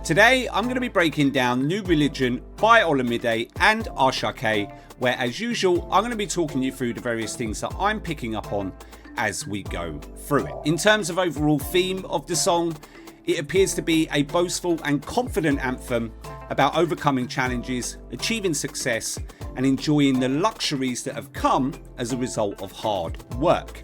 Today I'm going to be breaking down New Religion by Olamide and Asake, where as usual I'm going to be talking you through the various things that I'm picking up on as we go through it. In terms of overall theme of the song, it appears to be a boastful and confident anthem about overcoming challenges, achieving success and enjoying the luxuries that have come as a result of hard work.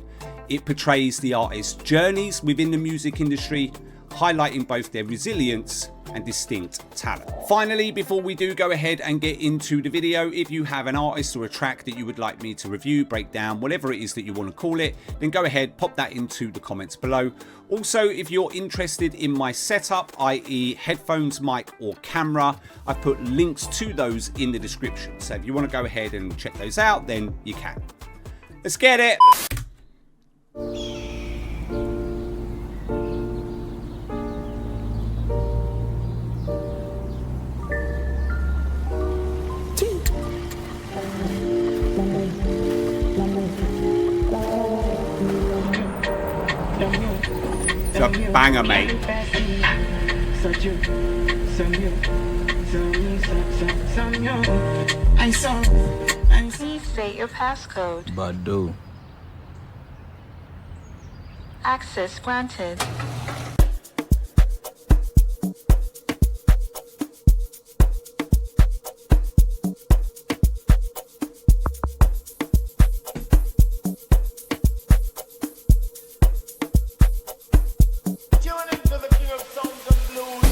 It portrays the artist's journeys within the music industry, highlighting both their resilience and distinct talent. Finally, before we do go ahead and get into the video, if you have an artist or a track that you would like me to review, break down, whatever it is that you want to call it, then go ahead, pop that into the comments below. Also, if you're interested in my setup, i.e. headphones, mic or camera, I put links to those in the description. So if you want to go ahead and check those out, then you can. Let's get it. It's a banger, mate. Please state your passcode. Badu. Access granted.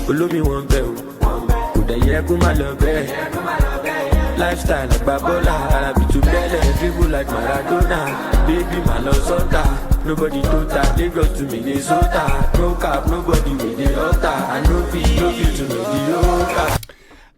Olómi wọn bẹ̀ o, kò dẹ̀ yẹ kó má lọ bẹ́ẹ̀. Lifestyle like Babola, Arabi to bẹ́lẹ̀, dribble like Maradona. Baby má lọ sọ́tà, nobody total, Lagos to Minnesota. No cap, nobody with the altar, and no fit to mediocre.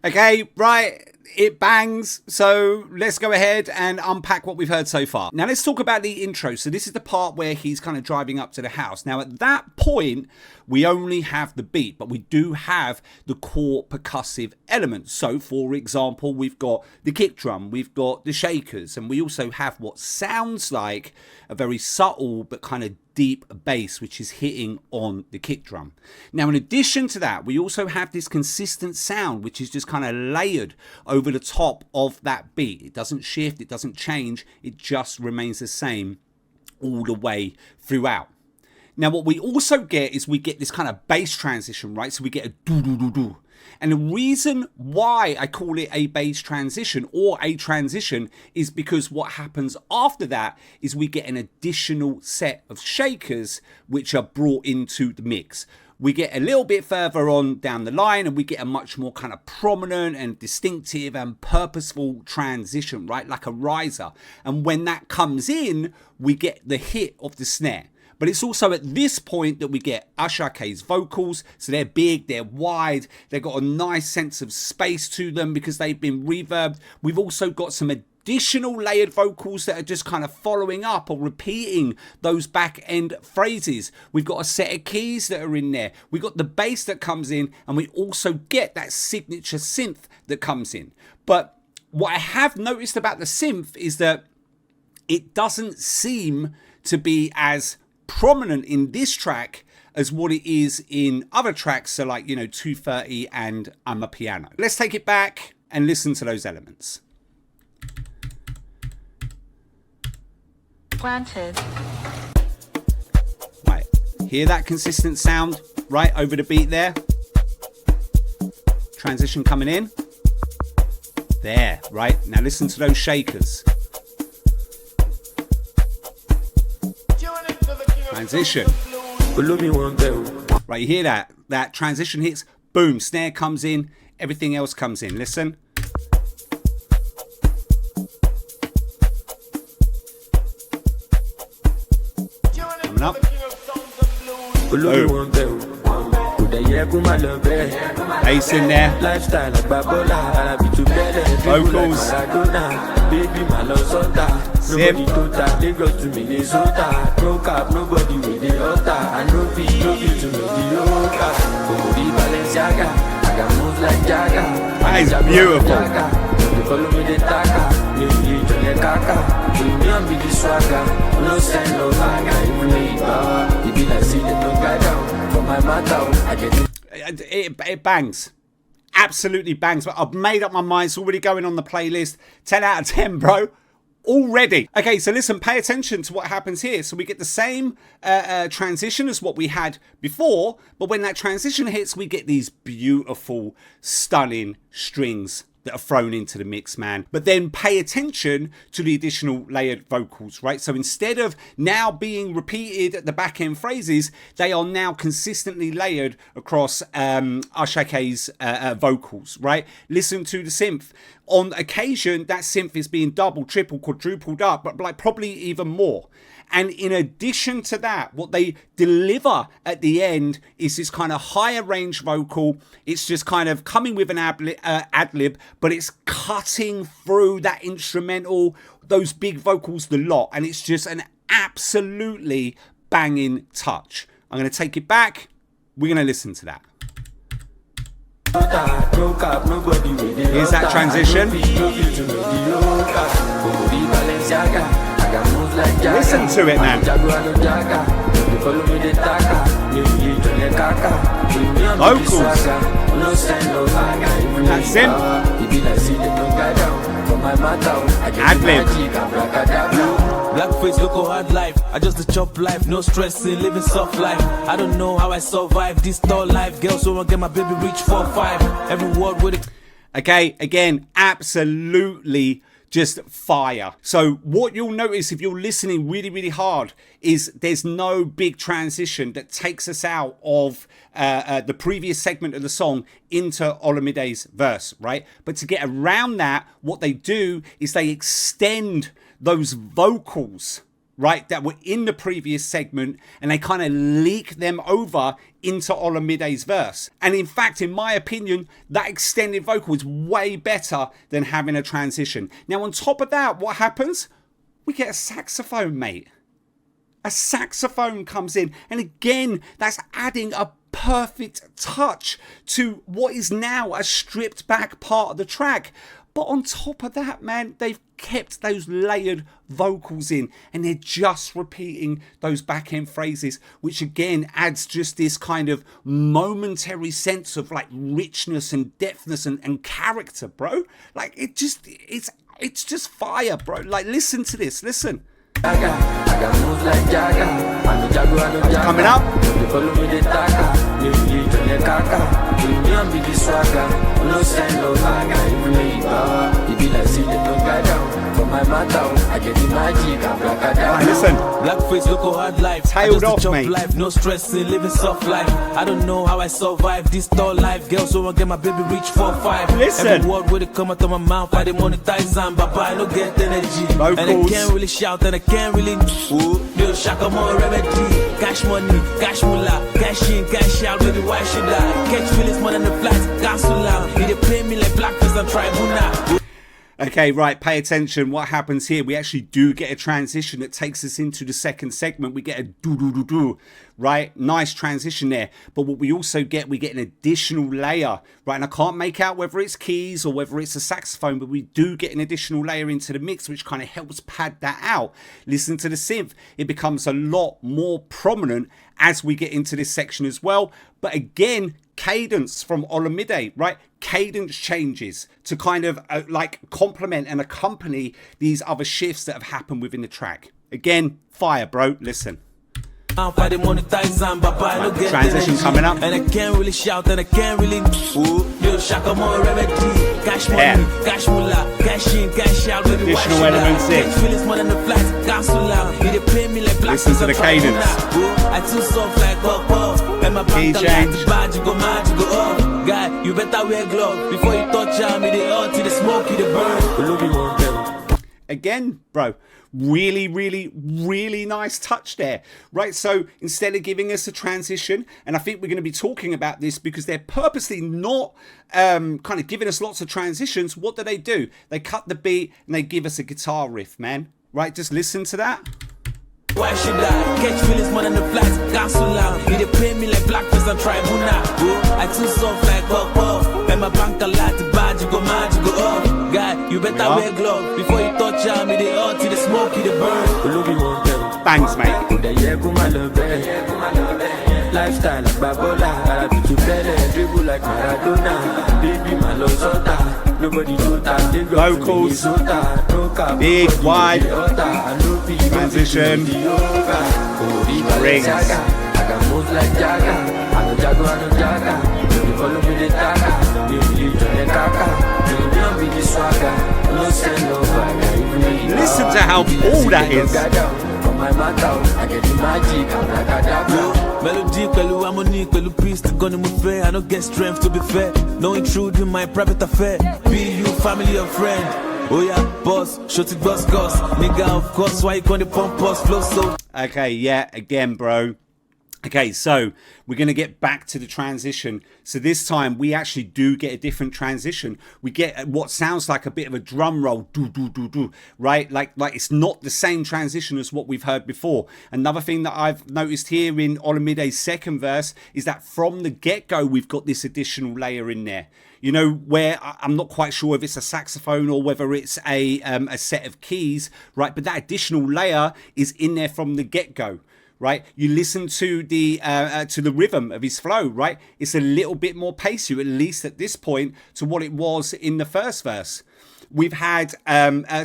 Okay, right. It bangs, so let's go ahead and unpack what we've heard so far. Now let's talk about the intro. So this is the part where he's kind of driving up to the house. Now at that point, we only have the beat, but we do have the core percussive elements. So for example, we've got the kick drum, we've got the shakers, and we also have what sounds like a very subtle but kind of deep bass which is hitting on the kick drum. Now in addition to that, we also have this consistent sound which is just kind of layered over the top of that beat. It doesn't shift, it doesn't change, it just remains the same all the way throughout. Now what we also get is we get this kind of bass transition, right? So we get a do-do-do-do. And the reason why I call it a bass transition or a transition is because what happens after that is we get an additional set of shakers which are brought into the mix. We get a little bit further on down the line and we get a much more kind of prominent and distinctive and purposeful transition, right? Like a riser. And when that comes in, we get the hit of the snare. But it's also at this point that we get Asake's vocals. So they're big, they're wide, they've got a nice sense of space to them because they've been reverbed. We've also got some additional layered vocals that are just kind of following up or repeating those back end phrases. We've got a set of keys that are in there. We've got the bass that comes in, and we also get that signature synth that comes in. But what I have noticed about the synth is that it doesn't seem to be as prominent in this track as what it is in other tracks, so like, you know, 230 and I'm a Piano. Let's take it back and listen to those elements. Granted. Right, hear that consistent sound right over the beat there? Transition coming in. There, right? Now listen to those shakers. Transition. Right, you hear that? That transition hits, boom, snare comes in, everything else comes in. Listen. Coming up. Boom. Bass in there. Vocals. Synth. Lagos to Minnesota. No cap, nobody with the altar, and no fit to mediocre. Balenciaga, I got moves like Jagga. That is beautiful. Follow me the taka, new Johnny Kaka. Union be the swagger, no send no banger. Even though it be like see the no guy down. For my matter, I get it. It bangs. Absolutely bangs. But I've made up my mind. It's already going on the playlist. 10 out of 10, bro. Already. Okay, so listen, pay attention to what happens here. So we get the same transition as what we had before, but when that transition hits, we get these beautiful, stunning strings that are thrown into the mix, man. But then pay attention to the additional layered vocals, right? So instead of now being repeated at the back end phrases, they are now consistently layered across Asake's vocals, right? Listen to the synth. On occasion, that synth is being double, triple, quadrupled up, but like probably even more. And in addition to that, what they deliver at the end is this kind of higher range vocal. It's just kind of coming with an ad-lib, but it's cutting through that instrumental, those big vocals, the lot. And it's just an absolutely banging touch. I'm going to take it back. We're going to listen to that. Here's that transition. Listen to it, man. Vocals. That's him. Ad-lib. Blackface, local hard life. I just a chop life, no stressing, living soft life. I don't know how I survive this tall life. Girls who won't get my baby reach 4-5. Every word with it. Okay, again, absolutely just fire. So what you'll notice if you're listening really, really hard is there's no big transition that takes us out of the previous segment of the song into Olamide's verse, right? But to get around that, what they do is they extend those vocals, right, that were in the previous segment, and they kind of leak them over into Olamide's verse. And in fact, in my opinion, that extended vocal is way better than having a transition. Now, on top of that, what happens? We get a saxophone, mate. A saxophone comes in, and again, that's adding a perfect touch to what is now a stripped back part of the track. But on top of that, man, they've kept those layered vocals in, and they're just repeating those back end phrases, which again adds just this kind of momentary sense of like richness and depthness and character, bro. Like it's just fire, bro. Like listen to this, listen. Coming up. Right, listen. Blackface, local hard life. Tailed off, mate. Life, no stressing, living soft life. I don't know how I survive this tall life. Girls who won't get my baby reach 4-5. Listen. Every word with it come out of my mouth, I demonetize and Baba, I don't get energy. Vocals. And I can't really shout and I can't really do shaka more remedy. Cash money, cash moolah, cash in, cash out, baby, why should I? Catch feelings more than the flights, cancel out. They pay me like blackface and tribunal. Okay, right, pay attention. What happens here? We actually do get a transition that takes us into the second segment. We get a do-do-do-do, right? Nice transition there. But what we also get, we get an additional layer, right? And I can't make out whether it's keys or whether it's a saxophone, but we do get an additional layer into the mix, which kind of helps pad that out. Listen to the synth. It becomes a lot more prominent as we get into this section as well. But again, cadence from Olamide, right? Cadence changes to kind of like complement and accompany these other shifts that have happened within the track. Again, fire, bro. Listen. Transition coming up. And I can't really shout and I can't really shaka more remedy. Cash money, cash moolah, cash in, cash out. Additional elements in. Listen to the cadence. Key change. Guy, you better wear gloves before you touch me. They all to the smoke, you the burn. Again, bro, really, really, really nice touch there, right? So instead of giving us a transition, and I think we're going to be talking about this because they're purposely not kind of giving us lots of transitions. What do? They cut the beat and they give us a guitar riff, man, right? Just listen to that. Why should I catch feelings more than the flights? Cancel out. They pay me like blackface and tribunal. I too soft like pop. And my bank a lot to bad, you go mad, you go up. Guy, you better wear gloves before you touch me. They all to the smoke, you the burn. Bangs, mate. Lifestyle like Babola, I be to belly, dribble like Maradona. Baby, my love sota. Nobody do that. Vocals, big, wide, transition, rings. I can move like Jaga. I know Jago, I know Jaga. You follow me the Taka. You believe in the Kaka. You don't be the swagger. No send no fire. Listen to how cool that is. I get the magic. Melody, pẹ̀lú harmony, pẹ̀lú peace, the gun in my fair. I don't get strength to be fair. No intrude in my private affair. Be you family or friend. Oh yeah, boss, shut it, boss, nigga, of course, why you gonna pump us, flow so. Okay, yeah, again, bro. Okay, so we're going to get back to the transition. So this time we actually do get a different transition. We get what sounds like a bit of a drum roll, do do do do, right? Like it's not the same transition as what we've heard before. Another thing that I've noticed here in Olamide's second verse is that from the get-go we've got this additional layer in there. You know, where I'm not quite sure if it's a saxophone or whether it's a set of keys, right? But that additional layer is in there from the get-go. Right, you listen to the rhythm of his flow, right? It's a little bit more pacey, at least at this point, to what it was in the first verse. We've had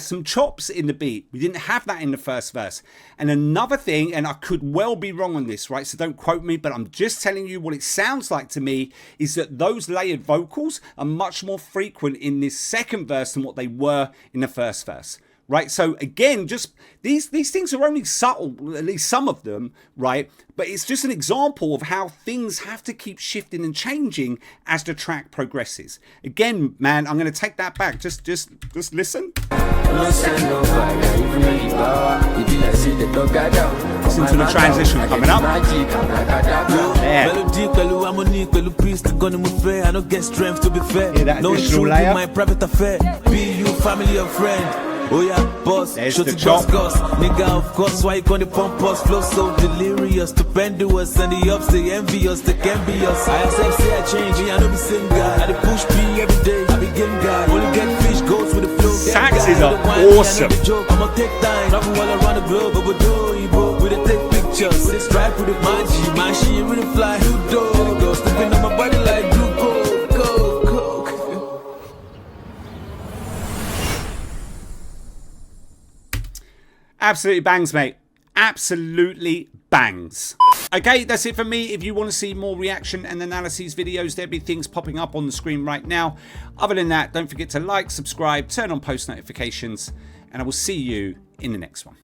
some chops in the beat. We didn't have that in the first verse. And another thing, and I could well be wrong on this, right? So don't quote me, but I'm just telling you what it sounds like to me is that those layered vocals are much more frequent in this second verse than what they were in the first verse. Right, so again, just these things are only subtle, at least some of them, right? But it's just an example of how things have to keep shifting and changing as the track progresses. Again, man, I'm going to take that back. Just listen. Listen to the transition coming up. Yeah. Melody, pẹ̀lú harmony, pẹ̀lú peace, the gun in my fair. I don't get strength to be fair. No additional intrude layer. in my private affair. Be you family or friend. Oh yeah, boss, shut it, boss, nigga, of course, why you gonna pump us? Flow so delirious, stupendous, and the ups, they envy us, they can be us. I accept, say I change, I know the same guy. I dey push P every day, I be game guy. Only get fish, goes with the flow. Saxes are awesome. I'ma take time, travel all around the globe, but we do, bro. We dey take pictures, we dey stripe with the magic, man, she ain't really fly. Who do? Go stepping on my body like blue coke. Absolutely bangs, mate. Absolutely bangs. Okay, that's it for me. If you want to see more reaction and analyses videos, there'll be things popping up on the screen right now. Other than that, don't forget to like, subscribe, turn on post notifications, and I will see you in the next one.